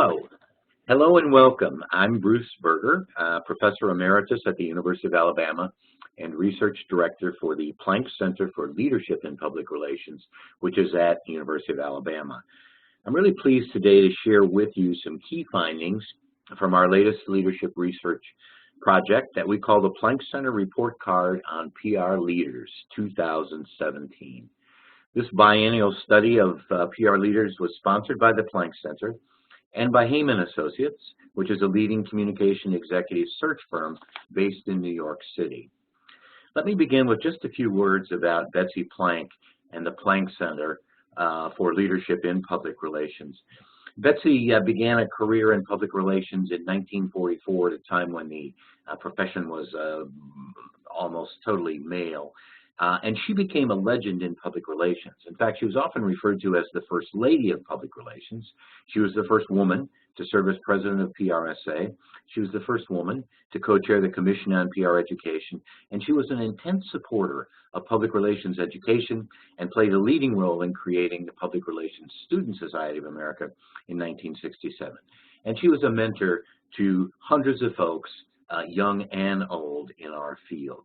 Hello. Hello and welcome. I'm Bruce Berger, Professor Emeritus at the University of Alabama and Research Director for the Planck Center for Leadership in Public Relations, which is at the University of Alabama. I'm really pleased today to share with you some key findings from our latest leadership research project that we call the Planck Center Report Card on PR Leaders 2017. This biennial study of PR leaders was sponsored by the Planck Center and by Heyman Associates, which is a leading communication executive search firm based in New York City. Let me begin with just a few words about Betsy Planck and the Planck Center for Leadership in Public Relations. Betsy began a career in public relations in 1944 at a time when the profession was almost totally male. And she became a legend in public relations. In fact, she was often referred to as the First Lady of Public Relations. She was the first woman to serve as president of PRSA. She was the first woman to co-chair the Commission on PR Education. And she was an intense supporter of public relations education and played a leading role in creating the Public Relations Student Society of America in 1967. And she was a mentor to hundreds of folks, young and old, in our field.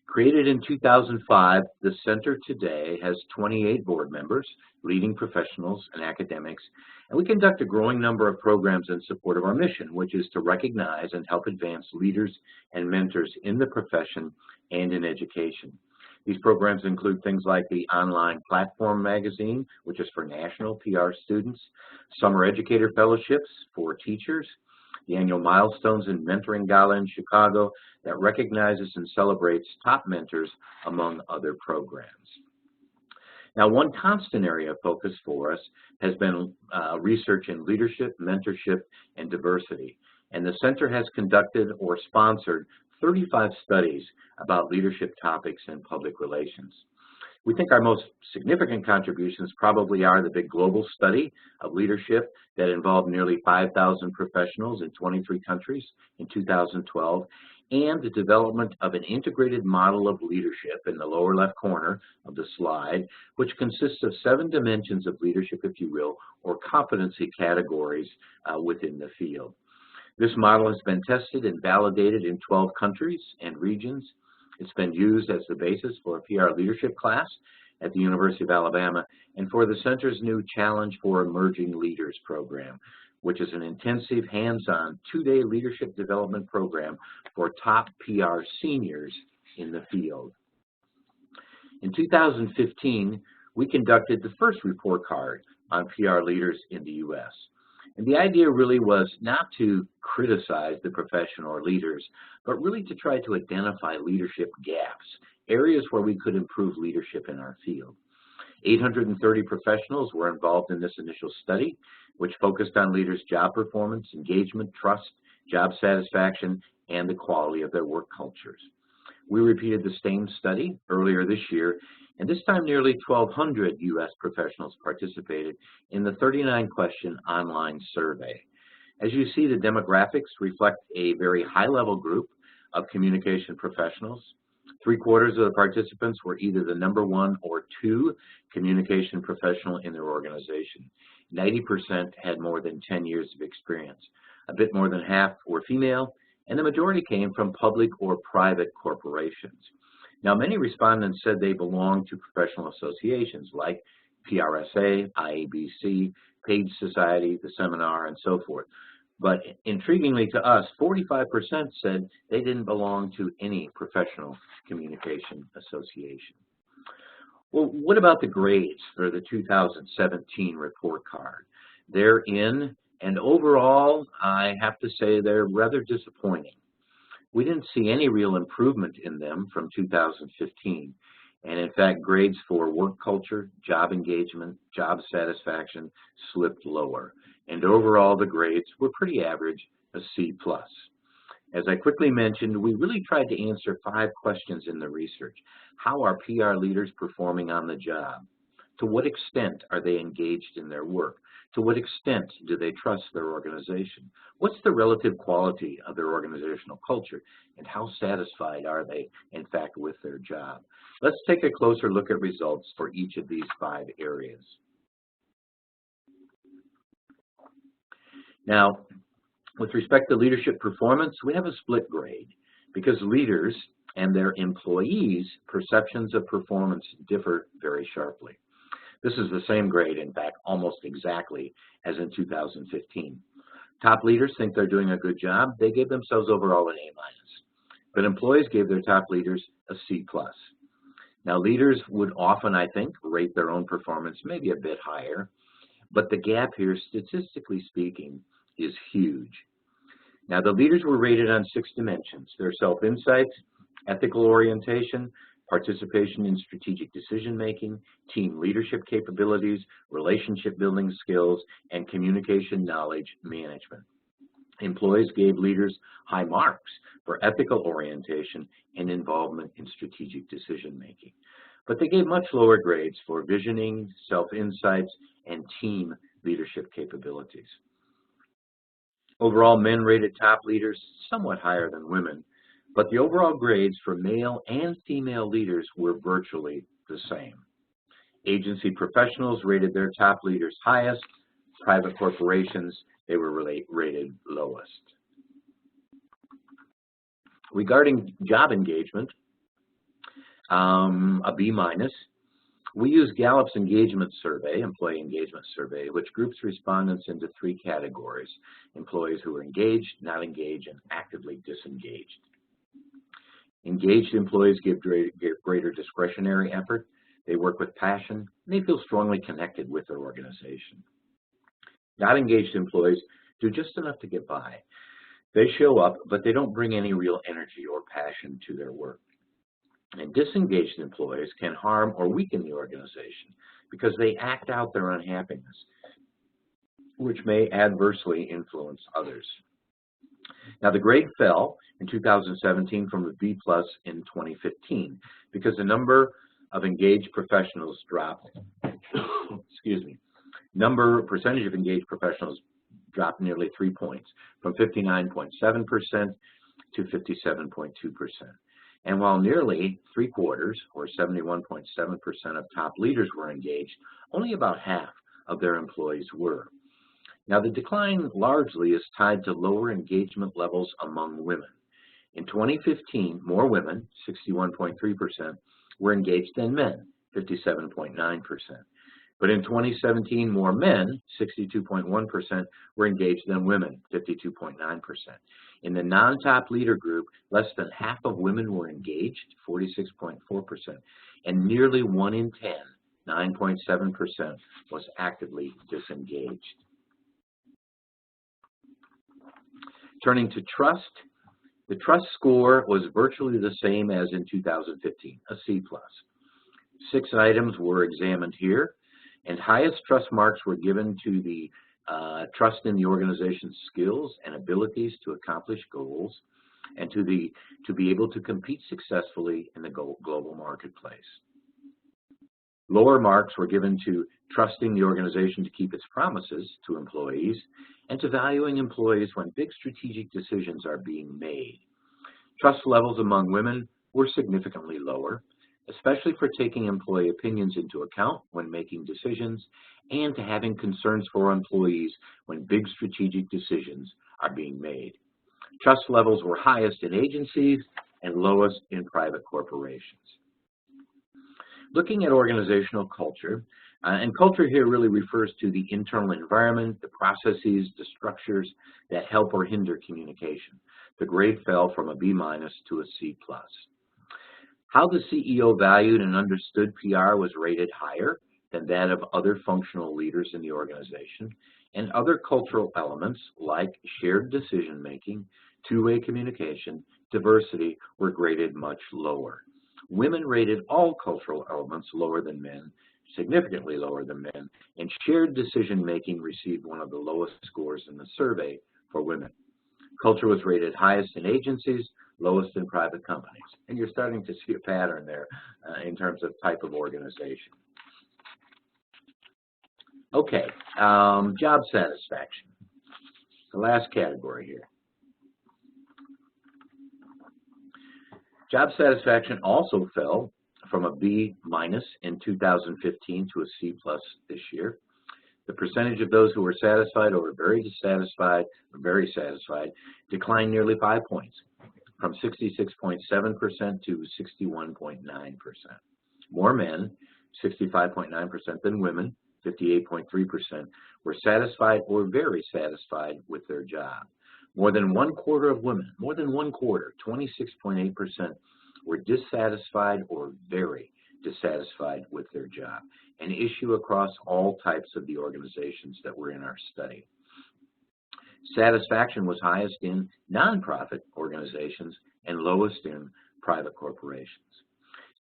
Created in 2005, the center today has 28 board members, leading professionals and academics, and we conduct a growing number of programs in support of our mission, which is to recognize and help advance leaders and mentors in the profession and in education. These programs include things like the online platform magazine, which is for national PR students, summer educator fellowships for teachers, the annual Milestones in Mentoring Gala in Chicago that recognizes and celebrates top mentors, among other programs. Now, one constant area of focus for us has been research in leadership, mentorship, and diversity. And the center has conducted or sponsored 35 studies about leadership topics in public relations. We think our most significant contributions probably are the big global study of leadership that involved nearly 5,000 professionals in 23 countries in 2012, and the development of an integrated model of leadership in the lower left corner of the slide, which consists of 7 dimensions of leadership, if you will, or competency categories within the field. This model has been tested and validated in 12 countries and regions. It's been used as the basis for a PR leadership class at the University of Alabama and for the center's new Challenge for Emerging Leaders program, which is an intensive, hands-on, 2-day leadership development program for top PR seniors in the field. In 2015, we conducted the first report card on PR leaders in the U.S. And the idea really was not to criticize the profession or leaders, but really to try to identify leadership gaps, areas where we could improve leadership in our field. 830 professionals were involved in this initial study, which focused on leaders' job performance, engagement, trust, job satisfaction, and the quality of their work cultures. We repeated the same study earlier this year, and this time nearly 1,200 U.S. professionals participated in the 39-question online survey. As you see, the demographics reflect a very high-level group of communication professionals. 3/4 of the participants were either the #1 or 2 communication professional in their organization. 90% had more than 10 years of experience. A bit more than half were female, and the majority came from public or private corporations. Now, many respondents said they belonged to professional associations like PRSA, IABC, Page Society, the Seminar, and so forth. But intriguingly to us, 45% said they didn't belong to any professional communication association. Well, what about the grades for the 2017 report card? They're in, and overall, I have to say they're rather disappointing. We didn't see any real improvement in them from 2015. And in fact, grades for work culture, job engagement, job satisfaction slipped lower. And overall, the grades were pretty average, a C+. As I quickly mentioned, we really tried to answer 5 questions in the research. How are PR leaders performing on the job? To what extent are they engaged in their work? To what extent do they trust their organization? What's the relative quality of their organizational culture? And how satisfied are they, in fact, with their job? Let's take a closer look at results for each of these 5 areas. Now, with respect to leadership performance, we have a split grade because leaders and their employees' perceptions of performance differ very sharply. This is the same grade, in fact, almost exactly as in 2015. Top leaders think they're doing a good job. They gave themselves overall an A-. But employees gave their top leaders a C+. Now, leaders would often, I think, rate their own performance maybe a bit higher, but the gap here, statistically speaking, is huge. Now, the leaders were rated on 6 dimensions: their self-insights, ethical orientation, participation in strategic decision-making, team leadership capabilities, relationship-building skills, and communication knowledge management. Employees gave leaders high marks for ethical orientation and involvement in strategic decision-making, but they gave much lower grades for visioning, self-insights, and team leadership capabilities. Overall, men rated top leaders somewhat higher than women, but the overall grades for male and female leaders were virtually the same. Agency professionals rated their top leaders highest. Private corporations, they were rated lowest. Regarding job engagement, a B-. We use Gallup's engagement survey, employee engagement survey, which groups respondents into 3 categories: employees who are engaged, not engaged, and actively disengaged. Engaged employees give greater discretionary effort. They work with passion, and they feel strongly connected with their organization. Not engaged employees do just enough to get by. They show up, but they don't bring any real energy or passion to their work. And disengaged employees can harm or weaken the organization because they act out their unhappiness, which may adversely influence others. Now, the grade fell in 2017 from a B+ in 2015 because the number of engaged professionals dropped. Excuse me. Percentage of engaged professionals dropped nearly 3 points, from 59.7% to 57.2%. And while nearly 3/4, or 71.7% of top leaders were engaged, only about half of their employees were. Now, the decline largely is tied to lower engagement levels among women. In 2015, more women, 61.3%, were engaged than men, 57.9%. But in 2017, more men, 62.1%, were engaged than women, 52.9%. In the non-top leader group, less than half of women were engaged, 46.4%, and nearly 1 in 10, 9.7%, was actively disengaged. Turning to trust, the trust score was virtually the same as in 2015, a C+. 6 items were examined here, and highest trust marks were given to the trust in the organization's skills and abilities to accomplish goals and to be able to compete successfully in the global marketplace. Lower marks were given to trusting the organization to keep its promises to employees and to valuing employees when big strategic decisions are being made. Trust levels among women were significantly lower, especially for taking employee opinions into account when making decisions and to having concerns for employees when big strategic decisions are being made. Trust levels were highest in agencies and lowest in private corporations. Looking at organizational culture, and culture here really refers to the internal environment, the processes, the structures that help or hinder communication. The grade fell from a B- to a C+. How the CEO valued and understood PR was rated higher than that of other functional leaders in the organization, and other cultural elements like shared decision-making, two-way communication, diversity were graded much lower. Women rated all cultural elements lower than men, significantly lower than men, and shared decision-making received one of the lowest scores in the survey for women. Culture was rated highest in agencies, lowest in private companies. And you're starting to see a pattern there in terms of type of organization. Okay, job satisfaction, the last category here. Job satisfaction also fell from a B- in 2015 to a C+ this year. The percentage of those who were satisfied or very dissatisfied or very satisfied declined nearly 5 points, from 66.7% to 61.9%. More men, 65.9%, than women, 58.3%, were satisfied or very satisfied with their job. More than 1/4 of women, 26.8%, were dissatisfied or very dissatisfied with their job, an issue across all types of the organizations that were in our study. Satisfaction was highest in nonprofit organizations and lowest in private corporations.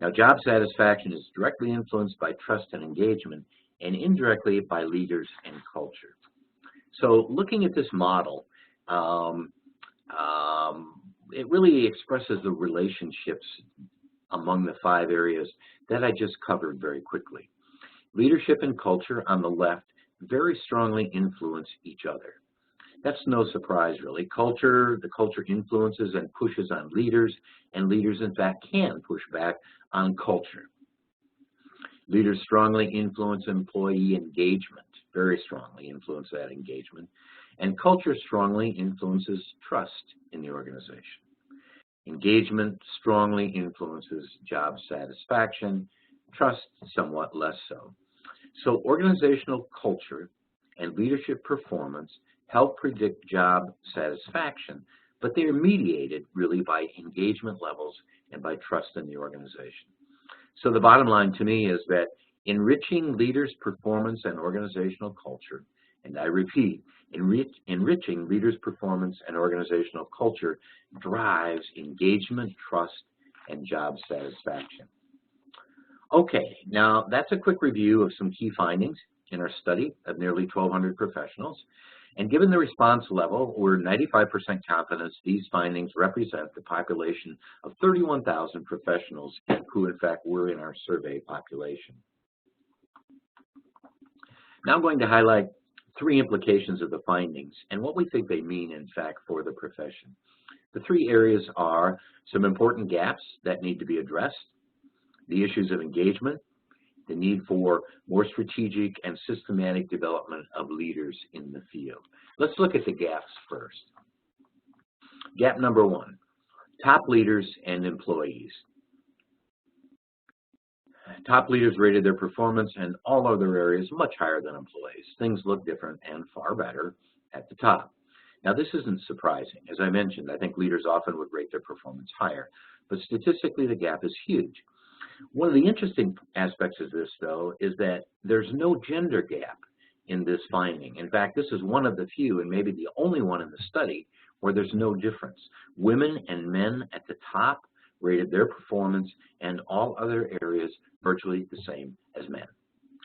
Now, job satisfaction is directly influenced by trust and engagement, and indirectly by leaders and culture. So looking at this model, it really expresses the relationships among the 5 areas that I just covered very quickly. Leadership and culture on the left very strongly influence each other. That's no surprise, really. The culture influences and pushes on leaders, and leaders, in fact, can push back on culture. Leaders strongly influence employee engagement, very strongly influence that engagement, and culture strongly influences trust in the organization. Engagement strongly influences job satisfaction, trust somewhat less so. So organizational culture and leadership performance help predict job satisfaction, but they are mediated really by engagement levels and by trust in the organization. So the bottom line to me is that enriching leaders' performance and organizational culture, and I repeat, enriching leaders' performance and organizational culture drives engagement, trust, and job satisfaction. Okay, now that's a quick review of some key findings in our study of nearly 1,200 professionals. And given the response level, we're 95% confident these findings represent the population of 31,000 professionals who, in fact, were in our survey population. Now I'm going to highlight 3 implications of the findings and what we think they mean, in fact, for the profession. The 3 areas are some important gaps that need to be addressed, the issues of engagement, the need for more strategic and systematic development of leaders in the field. Let's look at the gaps first. Gap number 1, top leaders and employees. Top leaders rated their performance in all other areas much higher than employees. Things look different and far better at the top. Now, this isn't surprising. As I mentioned, I think leaders often would rate their performance higher, but statistically the gap is huge. One of the interesting aspects of this, though, is that there's no gender gap in this finding. In fact, this is one of the few, and maybe the only one in the study, where there's no difference. Women and men at the top rated their performance and all other areas virtually the same as men.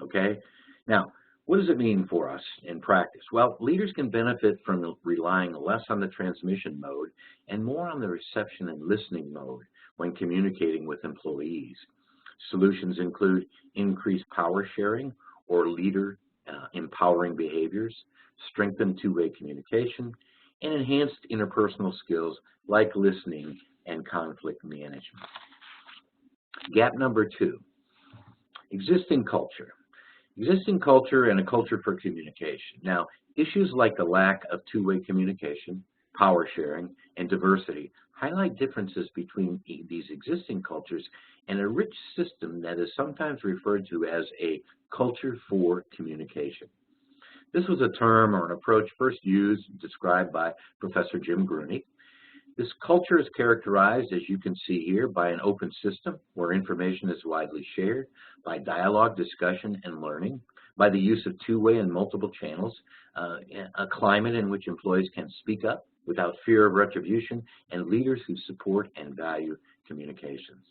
Okay? Now, what does it mean for us in practice? Well, leaders can benefit from relying less on the transmission mode and more on the reception and listening mode when communicating with employees. Solutions include increased power sharing or leader empowering behaviors, strengthened two-way communication, and enhanced interpersonal skills like listening and conflict management. Gap number 2, existing culture. Existing culture and a culture for communication. Now, issues like the lack of two-way communication, power sharing, and diversity highlight differences between these existing cultures and a rich system that is sometimes referred to as a culture for communication. This was a term or an approach first used and described by Professor Jim Grunig. This culture is characterized, as you can see here, by an open system where information is widely shared, by dialogue, discussion, and learning, by the use of two-way and multiple channels, a climate in which employees can speak up without fear of retribution, and leaders who support and value communications.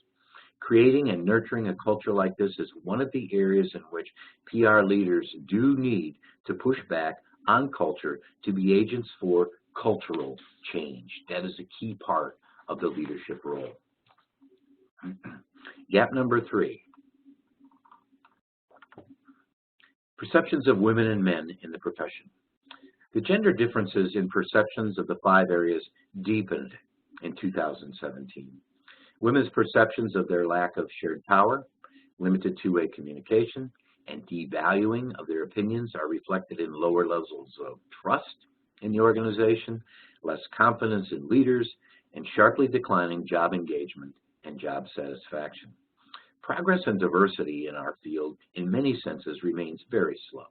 Creating and nurturing a culture like this is one of the areas in which PR leaders do need to push back on culture to be agents for cultural change. That is a key part of the leadership role. Gap number 3. Perceptions of women and men in the profession. The gender differences in perceptions of the 5 areas deepened in 2017. Women's perceptions of their lack of shared power, limited two-way communication, and devaluing of their opinions are reflected in lower levels of trust in the organization, less confidence in leaders, and sharply declining job engagement and job satisfaction. Progress and diversity in our field, in many senses, remains very slow.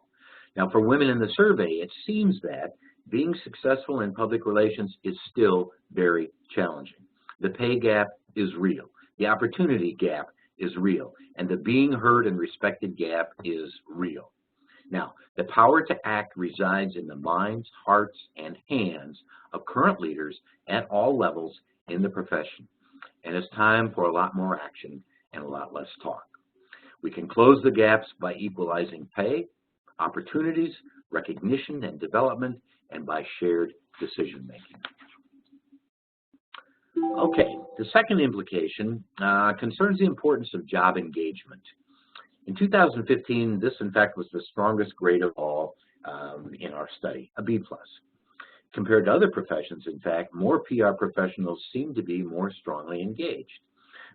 Now, for women in the survey, it seems that being successful in public relations is still very challenging. The pay gap is real. The opportunity gap is real. And the being heard and respected gap is real. Now, the power to act resides in the minds, hearts, and hands of current leaders at all levels in the profession. And it's time for a lot more action and a lot less talk. We can close the gaps by equalizing pay, opportunities, recognition, and development, and by shared decision-making. Okay, the second implication concerns the importance of job engagement. In 2015, this, in fact, was the strongest grade of all in our study, a B+. Compared to other professions, in fact, more PR professionals seem to be more strongly engaged.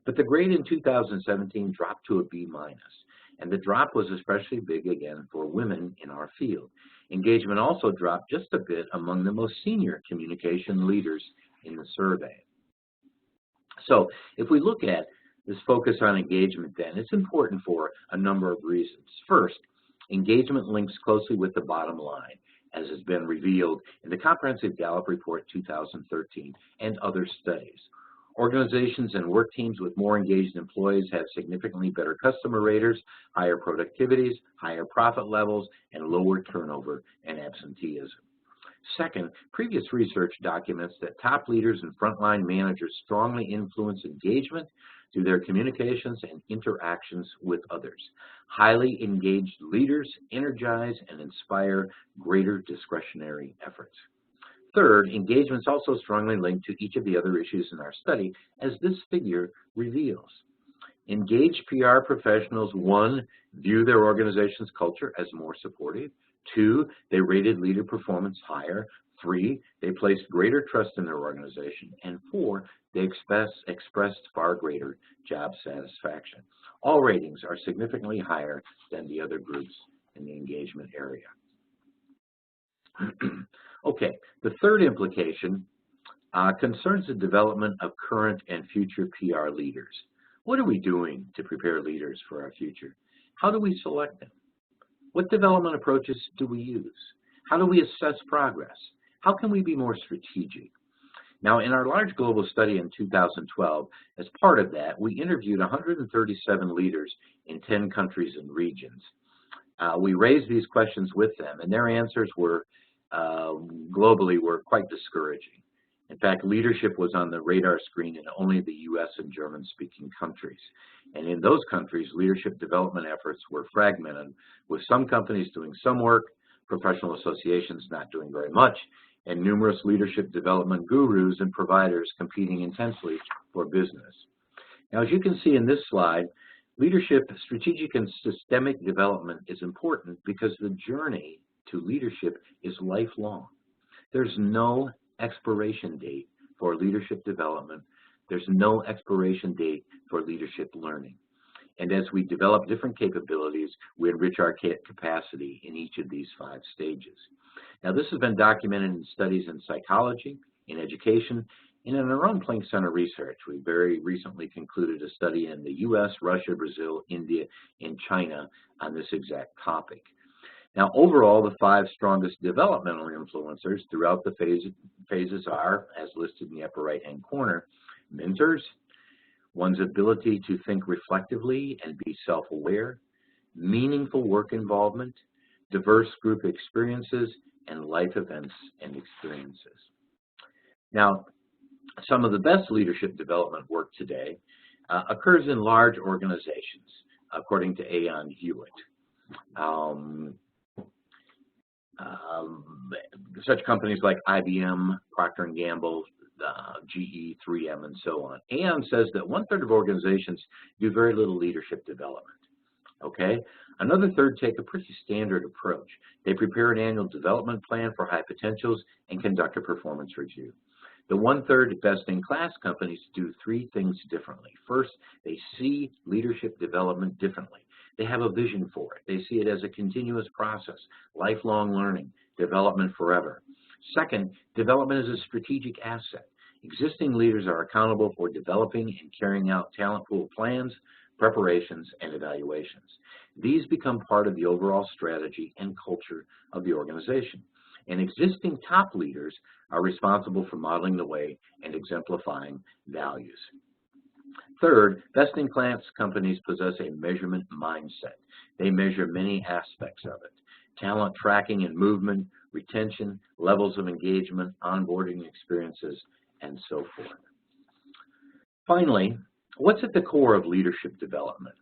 But the grade in 2017 dropped to a B-, and the drop was especially big again for women in our field. Engagement also dropped just a bit among the most senior communication leaders in the survey. So if we look at this focus on engagement then, it's important for a number of reasons. First, engagement links closely with the bottom line, as has been revealed in the Comprehensive Gallup Report 2013 and other studies. Organizations and work teams with more engaged employees have significantly better customer raters, higher productivities, higher profit levels, and lower turnover and absenteeism. Second, previous research documents that top leaders and frontline managers strongly influence engagement through their communications and interactions with others. Highly engaged leaders energize and inspire greater discretionary efforts. Third, engagement is also strongly linked to each of the other issues in our study, as this figure reveals. Engaged PR professionals, 1, view their organization's culture as more supportive. 2, they rated leader performance higher. 3, they placed greater trust in their organization. And 4, they expressed far greater job satisfaction. All ratings are significantly higher than the other groups in the engagement area. Okay, the third implication concerns the development of current and future PR leaders. What are we doing to prepare leaders for our future? How do we select them? What development approaches do we use? How do we assess progress? How can we be more strategic? Now, in our large global study in 2012, as part of that, we interviewed 137 leaders in 10 countries and regions. We raised these questions with them, and their answers were globally were quite discouraging. In fact, leadership was on the radar screen in only the U.S. and German-speaking countries. And in those countries, leadership development efforts were fragmented, with some companies doing some work, professional associations not doing very much, and numerous leadership development gurus and providers competing intensely for business. Now, as you can see in this slide, leadership, strategic and systemic development is important because the journey to leadership is lifelong. There's no expiration date for leadership development. There's no expiration date for leadership learning. And as we develop different capabilities, we enrich our capacity in each of these 5 stages. Now, this has been documented in studies in psychology, in education, and in our own Planck Center research. We very recently concluded a study in the U.S., Russia, Brazil, India, and China on this exact topic. Now, overall, the 5 strongest developmental influencers throughout the phases are, as listed in the upper right-hand corner, mentors, one's ability to think reflectively and be self-aware, meaningful work involvement, diverse group experiences, and life events and experiences. Now, some of the best leadership development work today occurs in large organizations, according to Aon Hewitt. Such companies like IBM, Procter & Gamble, GE, 3M, and so on. Aon says that 1/3 of organizations do very little leadership development. Okay? Another third take a pretty standard approach. They prepare an annual development plan for high potentials and conduct a performance review. The 1/3 best-in-class companies do 3 things differently. First, they see leadership development differently. They have a vision for it. They see it as a continuous process, lifelong learning, development forever. Second, development is a strategic asset. Existing leaders are accountable for developing and carrying out talent pool plans, preparations, and evaluations. These become part of the overall strategy and culture of the organization. And existing top leaders are responsible for modeling the way and exemplifying values. Third, best-in-class companies possess a measurement mindset. They measure many aspects of it: talent tracking and movement, retention, levels of engagement, onboarding experiences, and so forth. Finally, what's at the core of leadership development?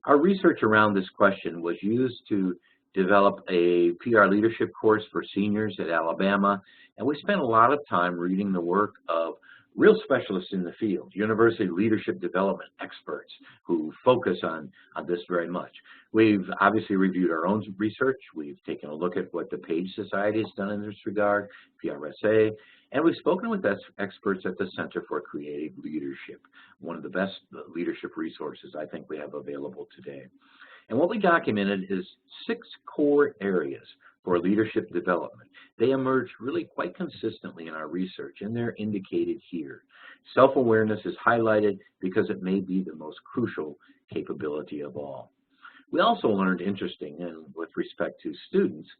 Our research around this question was used to develop a PR leadership course for seniors at Alabama, and we spent a lot of time reading the work of real specialists in the field, university leadership development experts who focus on this very much. We've obviously reviewed our own research. We've taken a look at what the Page Society has done in this regard, PRSA, and we've spoken with experts at the Center for Creative Leadership, one of the best leadership resources I think we have available today. And what we documented is 6 core areas for leadership development. They emerged really quite consistently in our research, and they're indicated here. Self-awareness is highlighted because it may be the most crucial capability of all. We also learned, interesting, and with respect to students,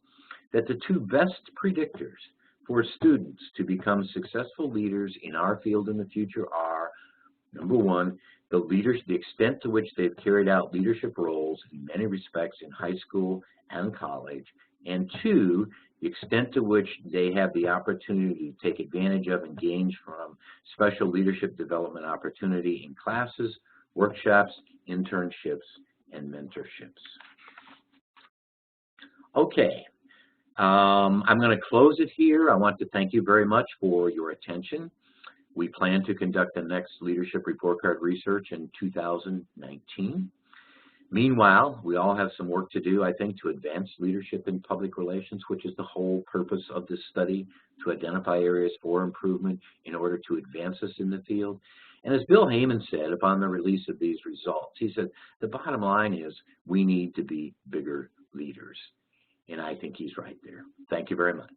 that the 2 best predictors for students to become successful leaders in our field in the future are, number 1, the extent to which they've carried out leadership roles in many respects in high school and college, and 2, the extent to which they have the opportunity to take advantage of and gain from special leadership development opportunity in classes, workshops, internships, and mentorships. Okay, I'm going to close it here. I want to thank you very much for your attention. We plan to conduct the next leadership report card research in 2019. Meanwhile, we all have some work to do, I think, to advance leadership in public relations, which is the whole purpose of this study, to identify areas for improvement in order to advance us in the field. And as Bill Heyman said upon the release of these results, he said, the bottom line is we need to be bigger leaders. And I think he's right there. Thank you very much.